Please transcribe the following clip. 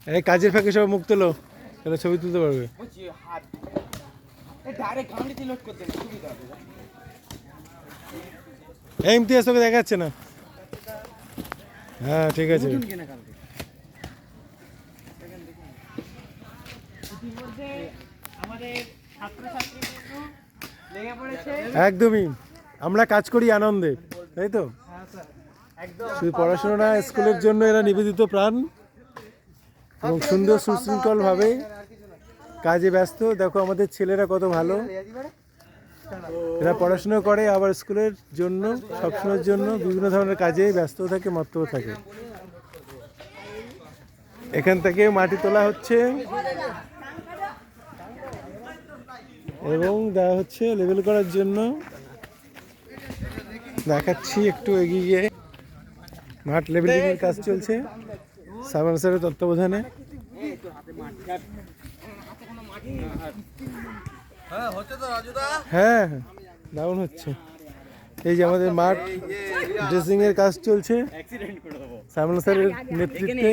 এই কাজের ফাঁকে সব মুখ তোলো, তাহলে ছবি তুলতে পারবে। এই ইমতিয়াজ তোকে দেখা যাচ্ছে না। হ্যাঁ ঠিক আছে। একদমই আমরা কাজ করি আনন্দে, তাই তো? শুধু পড়াশোনা না, স্কুলের জন্য এরা নিবেদিত প্রাণ এবং সুন্দর সুশৃঙ্খল ভাবে কাজে ব্যস্ত। দেখো আমাদের ছেলেরা কত ভালো, এরা পড়াশোনা করে আবার স্কুলের জন্য সবসময়ের জন্য বিভিন্ন ধরনের কাজে ব্যস্ত থাকে, মত্ত থাকে। এখান থেকে মাটি তোলা হচ্ছে এবং দেওয়া হচ্ছে লেবেল করার জন্য। দেখাচ্ছি একটু এগিয়ে গিয়ে, মাঠ লেবেলিং এর কাজ চলছে সাবান স্যারের তত্ত্বাবধানে। হ্যাঁ দারুণ হচ্ছে। এই যে আমাদের মাঠ ড্রেসিং এর কাজ চলছে সাবান স্যারের নেতৃত্বে।